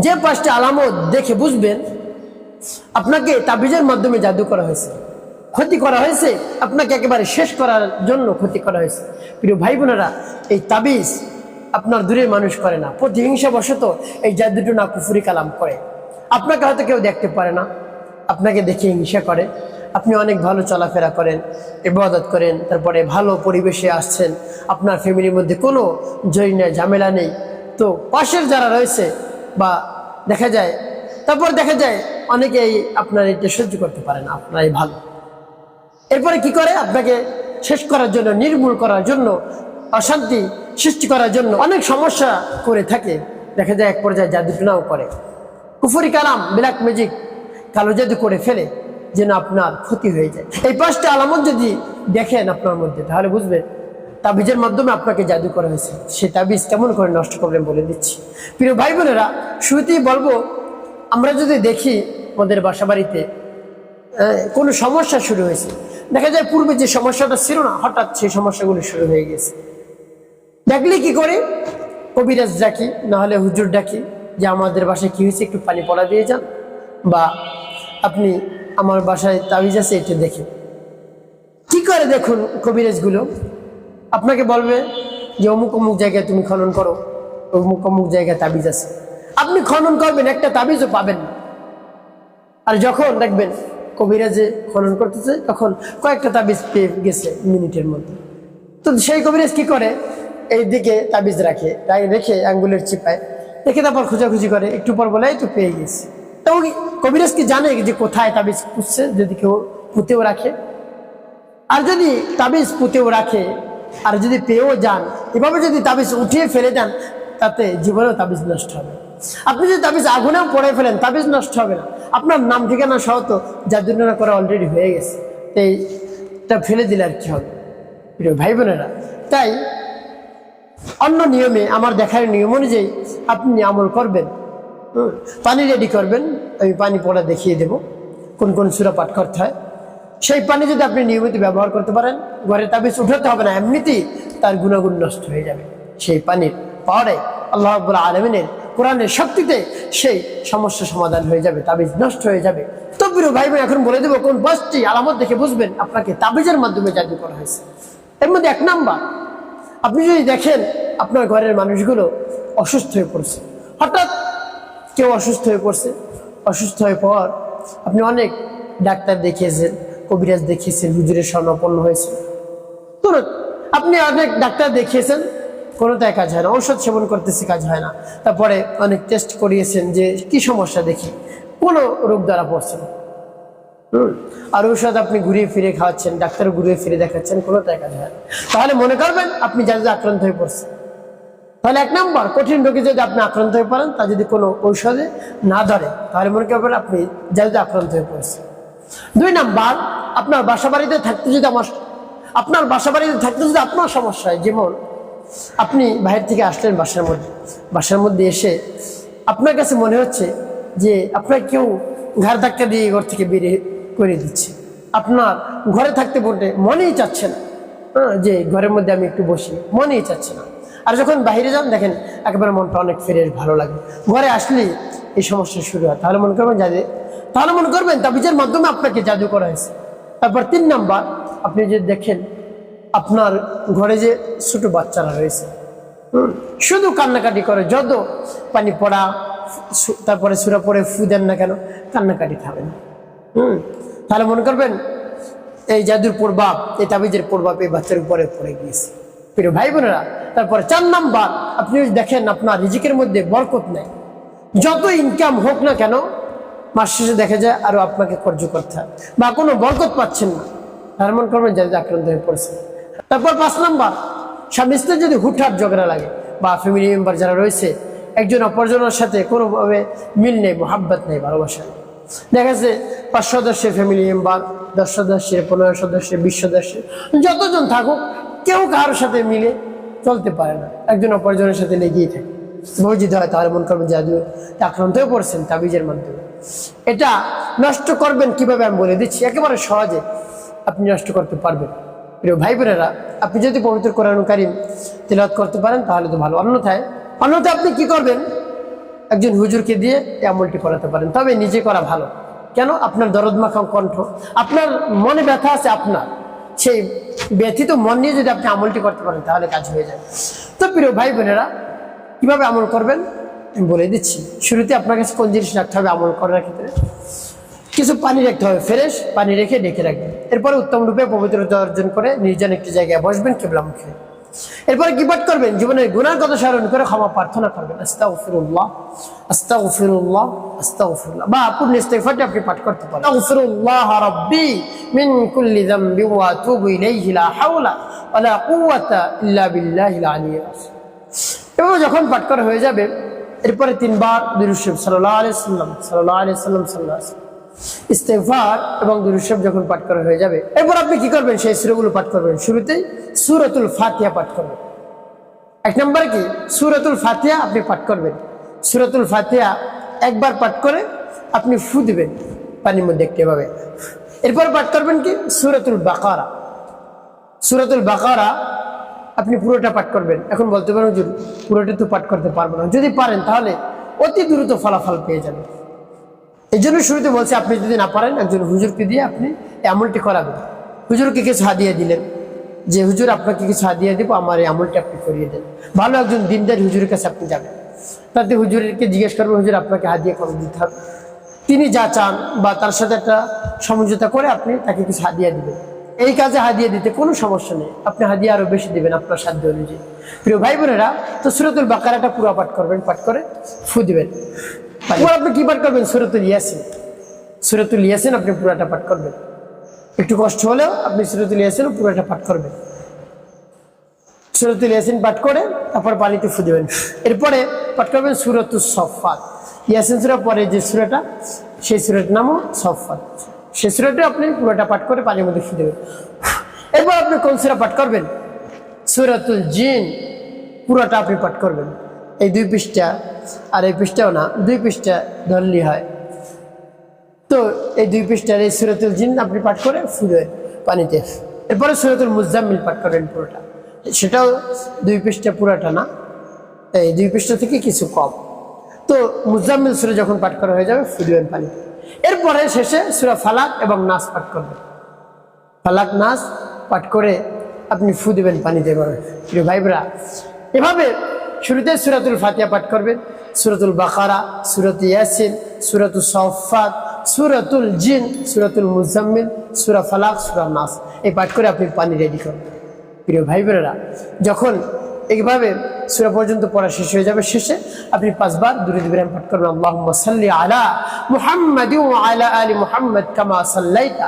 যে 5টি আলামত দেখে বুঝবেন আপনাকে তাবিজের মাধ্যমে জাদু করা হয়েছে, ক্ষতি করা হয়েছে, আপনাকে একেবারে শেষ করার জন্য ক্ষতি করা হয়েছে। প্রিয় ভাই বোনেরা, এই তাবিজ আপনার দূরের মানুষ করে না, প্রতিহিংসা বশত এই জাদুটো না কুফরি কালাম করে। আপনাকে হয়তো কেউ দেখতে পারে না, আপনাকে দেখে হিংসা করে। আপনি অনেক ভালো চলাফেরা করেন, ইবাদত করেন, তারপরে ভালো পরিবেশে আসছেন, আপনার ফ্যামিলির মধ্যে কোনো জয় নেই, ঝামেলা নেই, তো পাশের যারা রয়েছে বা দেখা যায়, তারপর দেখা যায় অনেকেই আপনার এটা সহ্য করতে পারে না, আপনার এই ভালো। এরপরে কি করে, আপনাকে শেষ করার জন্য, নির্মূল করার জন্য, অশান্তি সৃষ্টি করার জন্য অনেক সমস্যা করে থাকে। দেখা যায় এক পর্যায়ে জাদুটনাও করে, কুফরি কালাম, ব্ল্যাক ম্যাজিক, কালো জাদু করে ফেলে যেন আপনার ক্ষতি হয়ে যায়। এই 5টা আলামত যদি দেখেন আপনার মধ্যে, তাহলে বুঝবেন তাবিজের মাধ্যমে আপনাকে জাদু করা হয়েছে। সেই তাবিজ কেমন করে নষ্ট করবেন বলে দিচ্ছি। প্রিয় ভাই বোনেরা, শুরুতেই বলবো, আমরা যদি দেখি আমাদের বাসা বাড়িতে কোনো সমস্যা শুরু হয়েছে, দেখা যায় পূর্বে যে সমস্যাটা ছিল না, হঠাৎ সেই সমস্যাগুলো শুরু হয়ে গেছে। দেখলে কি করে, কবিরাজ ডাকি, নাহলে হুজুর ডাকি, যে আমাদের বাসায় কি হয়েছে একটু পানি পড়া দিয়ে যান, বা আপনি আমার বাসায় তাবিজ আছে এটা দেখে। কি করে দেখুন, কবিরাজগুলো আপনাকে বলবে যে অমুক অমুক জায়গায় তুমি খনন করো, অমুক অমুক জায়গায় তাবিজ আছে। আপনি খনন করবেন, একটা তাবিজও পাবেন না। আর যখন দেখবেন কবিরাজে খনন করতেছে, তখন কয়েকটা তাবিজ পেয়ে গেছে মিনিটের মধ্যে। তো সেই কবিরাজ কি করে, এই দিকে তাবিজ রাখে, তাই রেখে আঙ্গুলের চিপায় রেখে তারপর খোঁজাখুঁজি করে, একটু পর বলে তো পেয়ে গেছে। তো কবিরাজ কি জানে যে কোথায় তাবিজ পুষছে, যদি কেউ পুঁতেও রাখে? আর যদি তাবিজ পুঁতেও রাখে আর যদি পেয়েও যান, এভাবে যদি তাবিজ উঠিয়ে ফেলে দেন, তাতে জীবনেও তাবিজ নষ্ট হবে। আপনি যদি তাবিজ আগুনেও পড়ে ফেলেন, তাবিজ নষ্ট হবে না। আপনার নাম ঠিকানা সহ তো জাদুটনা করা অলরেডি হয়ে গেছে, এইটা ফেলে দিলে আর কি হবে? প্রিয় ভাই বোনেরা, তাই অন্য নিয়মে, আমার দেখার নিয়ম অনুযায়ী আপনি আমল করবেন। পানি রেডি করবেন, আমি পানি পড়া দেখিয়ে দেব কোন কোন সূরা পাঠ করতে হয়। সেই পানি যদি আপনি নিয়মিত ব্যবহার করতে পারেন, ঘরে তাবিজ উঠাতে হবে না, এমনিতেই তার গুণাগুণ নষ্ট হয়ে যাবে। সেই পানির পাওয়ারে, আল্লাহ রাব্বুল আলামিনের কোরআনের শক্তিতে সেই সমস্যা সমাধান হয়ে যাবে, তাবিজ নষ্ট হয়ে যাবে। তো প্রিয় ভাই বোন, এখন বলে দেবো কোন 5টি আলামত দেখে বুঝবেন আপনাকে তাবিজের মাধ্যমে জাদু করা হয়েছে। এর মধ্যে 1 নাম্বার, আপনি যদি দেখেন আপনার ঘরের মানুষগুলো অসুস্থ হয়ে পড়ছে, হঠাৎ কেউ অসুস্থ হয়ে পড়ছে, অসুস্থ হয়ে পর আপনি অনেক ডাক্তার দেখিয়েছেন, কবিরাজ দেখিয়েছেন, হুজুরের শরণাপন্ন হয়েছে, তুরন্ত আপনি অনেক ডাক্তার দেখিয়েছেন, কোনোটাই কাজ হয় না, ঔষধ সেবন করতেছে, কাজ হয় না। তারপরে অনেক টেস্ট করিয়েছেন যে কি সমস্যা, দেখি কোনো রোগ দ্বারা পড়ছে না। আর ঔষধ আপনি ঘুরিয়ে ফিরে খাওয়াচ্ছেন, ডাক্তার ঘুরিয়ে ফিরে দেখাচ্ছেন, কোনোটাই কাজ হয় না। তাহলে মনে করবেন আপনি জাদুতে আক্রান্ত হয়ে পড়ছেন। তাহলে 1 নাম্বার, কঠিন রোগে যদি আপনি আক্রান্ত হয়ে পড়েন, তা যদি কোনো ঔষধে না ধরে, তাহলে মনে করবেন আপনি জাদুতে আক্রান্ত হয়ে পড়ছেন। 2 নাম্বার, আপনার বাসা বাড়িতে থাকতে যদি আপনার সমস্যা হয়, যেমন আপনি বাইরে থেকে আসলেন বাসার মধ্যে এসে আপনার কাছে মনে হচ্ছে যে আপনার কেউ ঘাড় ধাক্কা দিয়ে ঘর থেকে বেরিয়ে করে দিচ্ছে, আপনার ঘরে থাকতে বলতে মনেই চাচ্ছে না, যে ঘরের মধ্যে আমি একটু বসি, মনেই চাচ্ছে না। আর যখন বাইরে যান, দেখেন একেবারে মনটা অনেক ফ্রেশ, ভালো লাগে। ঘরে আসলেই এই সমস্যা শুরু হয়, তাহলে মনে করবেন তাবিজের মাধ্যমে আপনাকে জাদু করা হয়েছে। তারপর 3 নাম্বার, আপনি যদি দেখেন আপনার ঘরে যে ছোট বাচ্চারা রয়েছে, শুধু কান্নাকাটি করে, যত পানি পড়া, তারপরে সূরা পড়ে ফু দেন না কেন, কান্নাকাটি থামে না। তাহলে মনে করবেন এই জাদুর প্রভাব, এই তাবিজের প্রভাব এই বাচ্চার উপরে পড়ে গিয়েছে। প্রিয় ভাই বোনেরা, তারপরে 4 নাম্বার, আপনি যদি দেখেন আপনার রিজিকের মধ্যে বরকত নেই, যত ইনকাম হোক না কেন, মাস শেষে দেখা যায় আরো আপনাকে কর্য করতে হয়, বা কোনো বরকত পাচ্ছেন না, তার মনে করবেন যাদের আক্রান্ত হয়ে পড়ছে। তারপর 5 নাম্বার, স্বামী স্ত্রীর যদি হুটহাট ঝগড়া লাগে, বা ফ্যামিলি মেম্বার যারা রয়েছে একজন অপরজনের সাথে কোনোভাবে মিল নেই, মোহাব্বত নেই, ভালোবাসা নেই। দেখা যাচ্ছে 5 সদস্যের ফ্যামিলি মেম্বার, 10 সদস্যের, 15 সদস্যের, 20 সদস্যের, যতজন থাকুক, কেউ কারোর সাথে মিলে চলতে পারে না, একজন অপরজনের সাথে লেগেই থাকে। যদি হয় তাহলে মনে করবেন জাদু আক্রান্ত হয়ে পড়ছেন তাবিজের মাধ্যমে। এটা নষ্ট করবেন কিভাবে আমি বলে দিচ্ছি, একেবারে সহজে আপনি নষ্ট করতে পারবেন। প্রিয় ভাই বোনেরা, আপনি যদি পবিত্র কোরআন কারীম তিলাওয়াত করতে পারেন তাহলে তো ভালো, অন্যথায় আপনি কি করবেন, একজন হুজুরকে দিয়ে এই আমলটি করাতে পারেন, তবে নিজে করা ভালো। কেন? আপনার দরদ মাখা কণ্ঠ, আপনার মনে ব্যথা আছে, আপনার সেই ব্যথিত মন নিয়ে যদি আপনি আমলটি করতে পারেন তাহলে কাজ হয়ে যায়। তো প্রিয় ভাই বোনেরা, কিভাবে আমল করবেন আমি বলে দিচ্ছি। শুরুতে আপনার কাছে কোন জিনিস রাখতে হবে আমল করার ক্ষেত্রে? কিছু পানি রাখতে হবে, ফ্রেশ পানি রেখে ডেকে রাখবেন। এরপরে উত্তম রূপে পবিত্রতা অর্জন করে নির্জন একটি জায়গায় বসবেন কিবলামুখী। এরপরে কি পাঠ করবেন? জীবনের গুনার কথা স্মরণ করে ক্ষমা প্রার্থনা করবেন, আস্তাগফিরুল্লাহ আস্তাগফিরুল্লাহ আস্তাগফিরুল্লাহ, বা পূর্ণ ইস্তিগফারটি আপনি পাঠ করতে পারেন। আস্তাগফিরুল্লাহ রাব্বি মিন কুল্লি যামবি ওয়া আতুবু ইলাইহি লা হাওলা ওয়া লা কুওয়াতা ইল্লা বিল্লাহিল আলিয়্যিল আযীম। এভাবে যখন পাঠ করা হয়ে যাবে, এরপরে 3 বার দুরূদ শরীফ সাল্লাল্লাহু আলাইহি ওয়াসাল্লাম সাল্লাল্লাহু আলাইহি ওয়াসাল্লাম সাল্লাল্লাহু আলাইহি ওয়াসাল্লাম ইস্তেগফার এবং দুরূদ শরীফ যখন পাঠ করা হয়ে যাবে, এরপর আপনি কি করবেন? সেই সূরাগুলো পাঠ করবেন। শুরুতেই সূরাতুল ফাতিহা পাঠ করবেন। 1 নম্বরে কি? সূরাতুল ফাতিহা আপনি পাঠ করবেন। সূরাতুল ফাতিহা একবার পাঠ করে আপনি ফু দিবেন পানির মধ্যে একটু এভাবে। এরপর পাঠ করবেন কি? সূরাতুল বাকারা। সূরাতুল বাকারা আপনি পুরোটা পাঠ করবেন। এখন বলতে পারেন হুজুর পুরোটা তো পাঠ করতে পারবো না। যদি পারেন তাহলে অতি দ্রুত ফলাফল পেয়ে যাবেন। এই জন্য শুরুতে বলছি, আপনি যদি না পারেন একজন হুজুরকে দিয়ে আপনি এই আমলটি করাবেন। হুজুরকে কিছু হাদিয়া দিলেন, যে হুজুর আপনাকে কিছু হাদিয়া দিব, আমার এই আমলটি আপনি করিয়ে দেন। ভালো একজন দিনদার হুজুরের কাছে আপনি যাবেন, তাতে হুজুরকে জিজ্ঞেস করবেন হুজুর আপনাকে হাদিয়া করে দিতে হবে। তিনি যা চান বা তার সাথে একটা সমঝোতা করে আপনি তাকে কিছু হাদিয়া দিবেন। এই কাজে হাদিয়া দিতে কোনো সমস্যা নেই, আপনি হাদিয়া আরো বেশি দিবেন আপনার সাধ্য অনুযায়ী। প্রিয় ভাই বোনেরা, তো সূরাতুল বাকারাটা পুরো পাঠ করবেন, পাঠ করে ফু দিবেন। এবার আপনি কি পাঠ করবেন? সূরাতুল ইয়াসিন। সূরাতুল ইয়াসিন আপনি পুরোটা পাঠ করবেন। একটু কষ্ট হলেও আপনি সূরাতুল ইয়াসিন পুরোটা পাঠ করবেন। সূরাতুল ইয়াসিন পাঠ করে তারপর পানিতে ফু দিবেন। এরপরে পাঠ করবেন সূরাতুস সাফফাত। ইয়াসিন সূরা পরে যে সূরাটা, সেই সূরাটার নামও সাফফাত। সেই সূরাটা আপনি পুরোটা পাঠ করে পানির মধ্যে ফু দিবেন। এরপর আপনি কোন সূরা পাঠ করবেন? সূরাতুল জিন পুরোটা আপনি পাঠ করবেন। এই 2 পৃষ্ঠা, আর এই পৃষ্ঠাও না, 2 পৃষ্ঠা ধরলি হয়। তো এই 2 পৃষ্ঠার এই সূরাতুল জিন আপনি পাঠ করে ফু দিবেন পানিতে। এরপরে সূরাতুল মুজাম্মিল পাঠ করবেন পুরোটা, সেটাও 2 পৃষ্ঠা পুরোটা না, এই 2 পৃষ্ঠা থেকে কিছু কম। তো মুজাম্মিল সূরা যখন পাঠ করা হয়ে যাবে ফু দিবেন পানিতে। এরপরে শেষে সূরা ফালাক এবং নাস পাঠ করবেন। ফালাক নাস পাঠ করে আপনি ফু দিবেন পানিতে। প্রিয় ভাইরা, এভাবে শুরুতে সূরাতুল ফাতিহা পাঠ করবেন, সূরাতুল বাকারা, সূরাতুল ইয়াসিন, সূরাতুল সাফফাত, সূরাতুল জিন, সূরাতুল মুজাম্মিল, সূরা ফালাক, সূরা নাস, এই পাঠ করে আপনি পানি রেডি করবেন। প্রিয় ভাই বোনেরা, যখন এইভাবে সূরা পর্যন্ত পড়া শেষ হয়ে যাবে, শেষে আপনি 5 বার দুরূদ ইব্রাহিম পাঠ করবেন। আল্লাহুম্মা সাল্লি আলা মুহাম্মাদিন ওয়া আলা আলি মুহাম্মাদ কামা সাল্লাইতা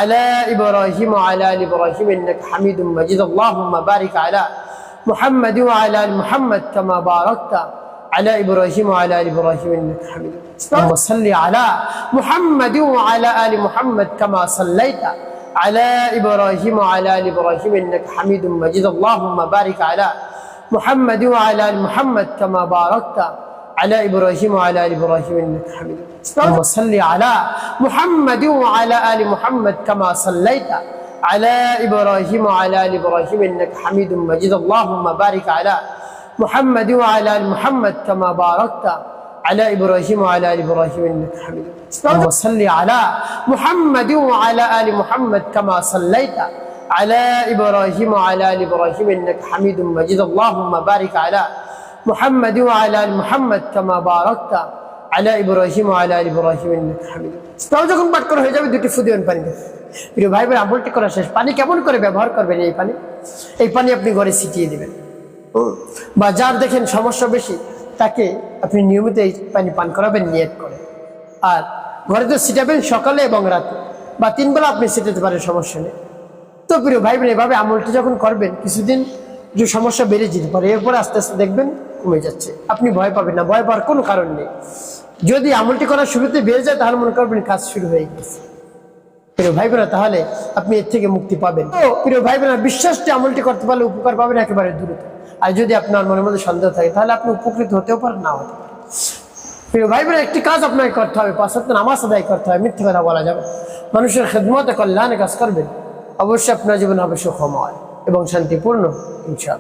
আলা ইব্রাহিম ওয়া আলা আলি ইব্রাহিম ইন্নাকা হামিদুম মাজিদ। আল্লাহুম্মা বারিক আলা محمد وعلى ال محمد كما باركت على ابراهيم وعلى ال ابراهيم انك حميد مجيد. اللهم صل على محمد وعلى ال محمد كما صليت على ابراهيم وعلى ال ابراهيم انك حميد مجيد. اللهم بارك على محمد وعلى ال محمد كما باركت على ابراهيم وعلى ال ابراهيم انك حميد مجيد. اللهم صل على محمد وعلى ال محمد كما صليت على إبراهيم وعلى آل إبراهيم إنك حميد مجيد. اللهم بارك على محمد وعلى آل محمد كما باركت على إبراهيم وعلى آل إبراهيم إنك حميد مجيد. اللهم صل على محمد وعلى آل محمد كما صليت على إبراهيم وعلى آل إبراهيم إنك حميد مجيد. اللهم بارك على محمد وعلى آل محمد كما باركت على إبراهيم وعلى آل إبراهيم إنك حميد مجيد. তাও যখন পাঠ করা হয়ে যাবে, 2টি ফু দিবেন পানিতে। প্রিয় ভাই বোন, আমলটি করা শেষ। পানি কেমন করে ব্যবহার করবেন? এই পানি আপনি ঘরে ছিটিয়ে দিবেন, বা যার দেখেন সমস্যা বেশি তাকে আপনি নিয়মিত এই পানি পান করাবেন নিয়ত করে। আর ঘরে তো ছিটাবেন সকালে এবং রাতে, বা 3 বেলা আপনি ছিটাতে পারেন, সমস্যা নেই। তো প্রিয় ভাই বোন, এভাবে আমলটি যখন করবেন, কিছুদিন যে সমস্যা বেড়ে যেতে পারে, এরপরে আস্তে আস্তে দেখবেন কমে যাচ্ছে। আপনি ভয় পাবেন না, ভয় পাওয়ার কোনো কারণ নেই। যদি আমলটি করার শুরুতে বেড়ে যায়, তাহলে মনে করবেন কাজ শুরু হয়ে গেছে। প্রিয় ভাই বোনেরা, তাহলে আপনি এর থেকে মুক্তি পাবেন। তো প্রিয় ভাই বোনেরা, বিশ্বাসটি আমলটি করতে পারলে উপকার পাবেন একেবারে দ্রুত। আর যদি আপনার মনের মধ্যে সন্দেহ থাকে, তাহলে আপনি উপকৃত হতেও পারেন, না হতে পারেন। প্রিয় ভাই বোনেরা, একটি কাজ আপনাকে করতে হবে, 5 ওয়াক্ত নামাজ আদায় করতে হবে। মিথ্যে কথা বলা যাবে, মানুষের খেদমতে কল্যাণে কাজ করবেন, অবশ্যই আপনার জীবন হবে সুখময় এবং শান্তিপূর্ণ ইনশাআল্লাহ।